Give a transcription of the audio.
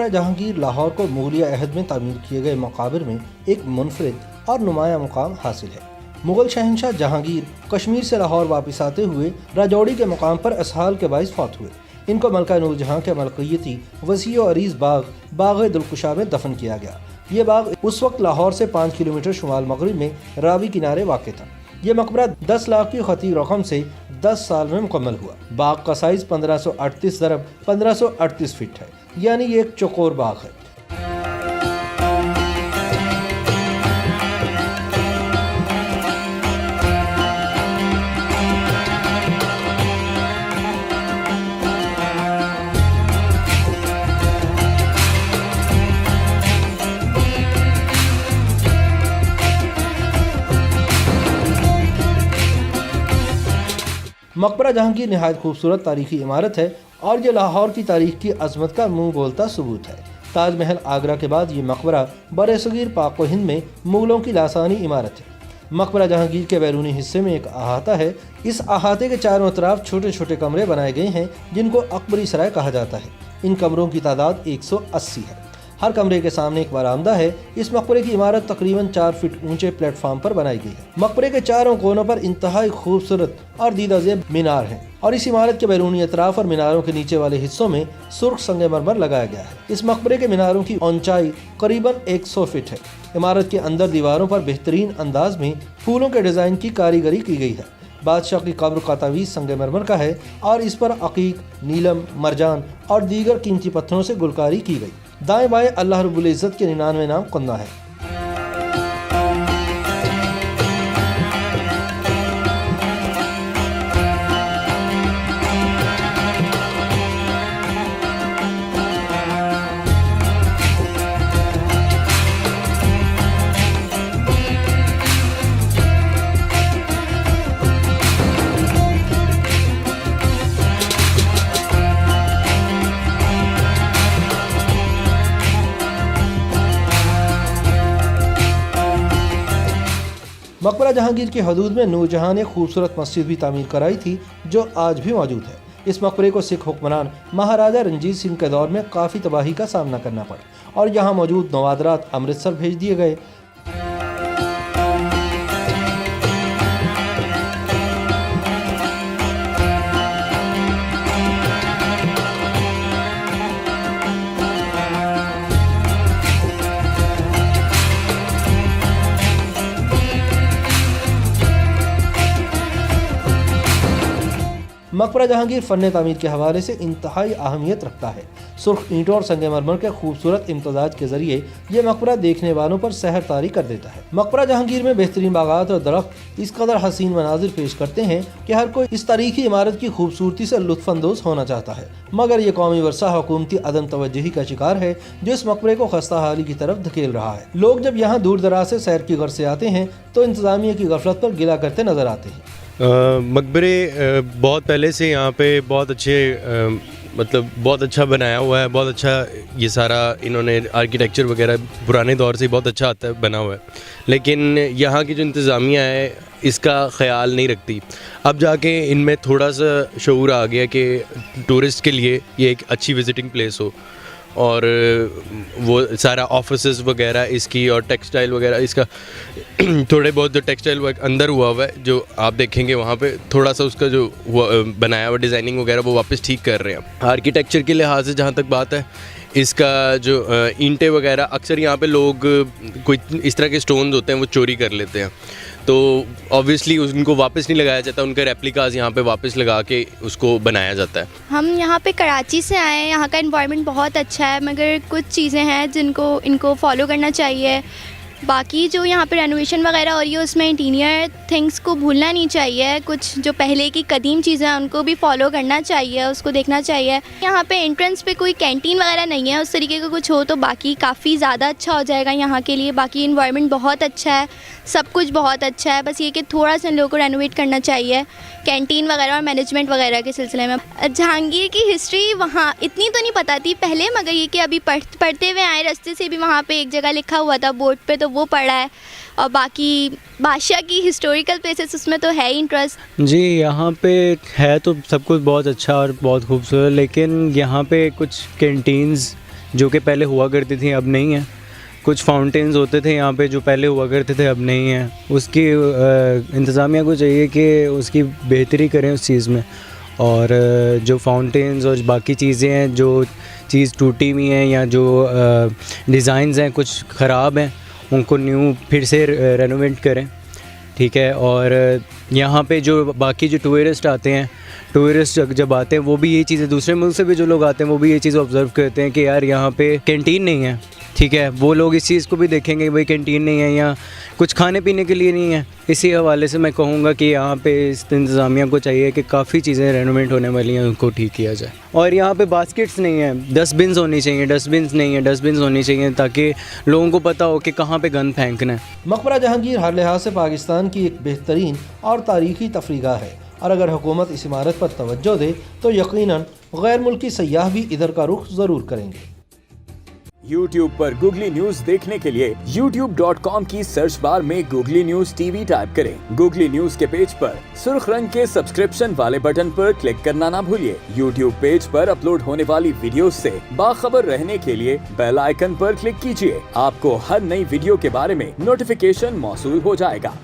मकबरा जहांगीर लाहौर को मुगलिया अहद में तामीर किए गए मकाबिर में एक मुनफरिद और नुमाया मुकाम हासिल है। मुगल शहंशाह जहांगीर कश्मीर से लाहौर वापस आते हुए राजौड़ी के मुकाम पर असहाल के बाइस फौत हुए। इनको मलका नूरजहां के मलकियती वसी और अरीज बाग दिलकुशा में दफन किया गया। ये बाग उस वक्त लाहौर से 5 किलोमीटर शुमाल मगरिब में रावी किनारे वाक़ था। ये मकबरा 10 लाख की खती रकम से 10 साल में मुकम्मल हुआ। बाग का साइज 1538 × 1538 फीट है, यानी ये एक चौकोर बाग है। मकबरा जहांगीर नहायत खूबसूरत तारीखी इमारत है और ये लाहौर की तारीख की अजमत का मुंह बोलता सबूत है। ताजमहल आगरा के बाद ये मकबरा बरे-सगीर पाक व हिंद में मुगलों की लासानी इमारत है। मकबरा जहांगीर के बैरूनी हिस्से में एक अहाता है। इस अहाते के चारों तरफ छोटे छोटे कमरे बनाए गए हैं जिनको अकबरी सराय कहा जाता है। इन कमरों की तादाद 180 है। हर कमरे के सामने एक बरामदा है। इस मकबरे की इमारत तकरीबन 4 फीट ऊंचे प्लेटफॉर्म पर बनाई गई है। मकबरे के चारों कोनों पर इंतहाई खूबसूरत और दीदाज़ेब मीनार हैं और इस इमारत के बैरूनी अतराफ और मीनारों के नीचे वाले हिस्सों में सुर्ख संगमरमर लगाया गया है। इस मकबरे के मीनारों की ऊंचाई करीबन 100 फीट है। इमारत के अंदर दीवारों पर बेहतरीन अंदाज में फूलों के डिज़ाइन की कारीगरी की गई है। बादशाह की कब्र का तावीज़ संगमरमर का है और इस पर अकीक, नीलम, मरजान और दीगर कीमती पत्थरों से गुलकारी की गई। दाएं बाएं अल्लाह रब्बुल इज़्ज़त के 99 नाम कुन्ना है। मकबरा जहांगीर की हदूद में नूरजहां ने खूबसूरत मस्जिद भी तामीर कराई थी जो आज भी मौजूद है। इस मकबरे को सिख हुक्मरान महाराजा रंजीत सिंह के दौर में काफ़ी तबाही का सामना करना पड़ा और यहाँ मौजूद नवादरात अमृतसर भेज दिए गए। मकबरा जहांगीर फ़न तामीर के हवाले से इंतहाई अहमियत रखता है। सुर्ख ईंटों और संगमरमर के खूबसूरत इम्तजाज के जरिए ये मकबरा देखने वालों पर सहर तारी कर देता है। मकबरा जहांगीर में बेहतरीन बागात और दरख्त इस कदर हसीन मनाजिर पेश करते हैं कि हर कोई इस तारीखी इमारत की खूबसूरती से लुत्फ़अंदोज़ होना चाहता है, मगर ये कौमी वर्सा हुकूमती अदम तवज्जुही का शिकार है जो इस मकबरे को खस्ता हाली की तरफ धकेल रहा है। लोग जब यहाँ दूर दराज से सैर की गर्ज से आते हैं तो इंतज़ामिया की गफलत पर गिला करते नजर आते हैं। मकबरे बहुत पहले से यहाँ पे बहुत अच्छे मतलब बहुत अच्छा बनाया हुआ है। बहुत अच्छा ये सारा इन्होंने आर्किटेक्चर वगैरह पुराने दौर से बहुत अच्छा आता है बना हुआ है, लेकिन यहाँ की जो इंतज़ामिया है इसका ख्याल नहीं रखती। अब जाके इनमें थोड़ा सा शऊर आ गया कि टूरिस्ट के लिए ये एक अच्छी विज़िटिंग प्लेस हो और वो सारा ऑफिसेस वगैरह इसकी और टेक्सटाइल वगैरह इसका थोड़े बहुत जो टेक्सटाइल वर्क अंदर हुआ है जो आप देखेंगे वहाँ पे थोड़ा सा उसका जो बनाया हुआ डिज़ाइनिंग वगैरह वो वापस ठीक कर रहे हैं। आर्किटेक्चर के लिहाज से जहाँ तक बात है, इसका जो ईंटें वगैरह अक्सर यहाँ पे लोग कोई इस तरह के स्टोन्स होते हैं वो चोरी कर लेते हैं, तो ऑब्वियसली उनको वापस नहीं लगाया जाता, उनके रेप्लिकाज यहाँ पे वापस लगा के उसको बनाया जाता है। हम यहाँ पे कराची से आए हैं, यहाँ का एनवायरनमेंट बहुत अच्छा है, मगर कुछ चीज़ें हैं जिनको इनको फॉलो करना चाहिए। बाकी जो यहाँ पे रेनोवेशन वगैरह हो रही है उसमें इंटीरियर थिंग्स को भूलना नहीं चाहिए। कुछ जो पहले की कदीम चीज़ें हैं उनको भी फॉलो करना चाहिए, उसको देखना चाहिए। यहाँ पे एंट्रेंस पे कोई कैंटीन वगैरह नहीं है, उस तरीके का कुछ हो तो बाकी काफ़ी ज़्यादा अच्छा हो जाएगा यहाँ के लिए। बाकी इन्वायरमेंट बहुत अच्छा है, सब कुछ बहुत अच्छा है, बस ये कि थोड़ा सा लोगों को रेनोवेट करना चाहिए कैंटीन वगैरह और मैनेजमेंट वगैरह के सिलसिले में। जहांगीर की हिस्ट्री वहाँ इतनी तो नहीं पता थी पहले, मगर ये कि अभी पढ़ते हुए आए रास्ते से भी वहाँ पे एक जगह लिखा हुआ था बोर्ड पे, तो वो पढ़ा है। और बाकी बादशाह की हिस्टोरिकल प्लेसेस उसमें तो है ही इंटरेस्ट। जी यहाँ पे है तो सब कुछ बहुत अच्छा और बहुत खूबसूरत, लेकिन यहाँ पे कुछ कैंटीन्स जो कि पहले हुआ करती थी अब नहीं है। कुछ फाउंटेन्स होते थे यहाँ पे जो पहले हुआ करते थे अब नहीं है। उसकी इंतज़ामिया को चाहिए कि उसकी बेहतरी करें उस चीज़ में, और जो फाउंटेन्स और बाकी चीज़ें हैं, जो चीज़ टूटी हुई हैं या जो डिज़ाइंस हैं कुछ ख़राब हैं, उनको न्यू फिर से रेनोवेट करें, ठीक है। और यहाँ पे जो बाकी जो टूरिस्ट आते हैं, टूरिस्ट जब आते हैं वो भी ये चीज़ें, दूसरे मुल्क से भी जो लोग आते हैं वो भी ये चीज़ ऑब्ज़र्व करते हैं कि यार यहाँ पे कैंटीन नहीं है, ठीक है। वो लोग इस चीज़ को भी देखेंगे भाई कैंटीन नहीं है या कुछ खाने पीने के लिए नहीं है। इसी हवाले से मैं कहूँगा कि यहाँ पे इस इंतज़ामिया को चाहिए कि काफ़ी चीज़ें रेनोवेट होने वाली हैं, उनको ठीक किया जाए। और यहाँ पे बास्केट्स नहीं है, डस्टबिन्स होनी चाहिए, डस्टबिन्स नहीं है, डस्टबिन्स होनी चाहिए ताकि लोगों को पता हो कि कहाँ पे गंद फेंकना है। मकबरा जहांगीर हर लिहाज से पाकिस्तान की एक बेहतरीन और तारीखी तफरीगाह है, और अगर हुकूमत इस इमारत पर तवज्जो दे तो यकीनन गैर मुल्की सयाह भी इधर का रुख ज़रूर करेंगे। YouTube पर गूगली न्यूज देखने के लिए youtube.com की सर्च बार में गूगली न्यूज TV टाइप करें। गूगली न्यूज के पेज पर सुर्ख रंग के सब्सक्रिप्शन वाले बटन पर क्लिक करना ना भूलिए। YouTube पेज पर अपलोड होने वाली वीडियोस से बाखबर रहने के लिए बेल आइकन पर क्लिक कीजिए। आपको हर नई वीडियो के बारे में नोटिफिकेशन मौसूल हो जाएगा।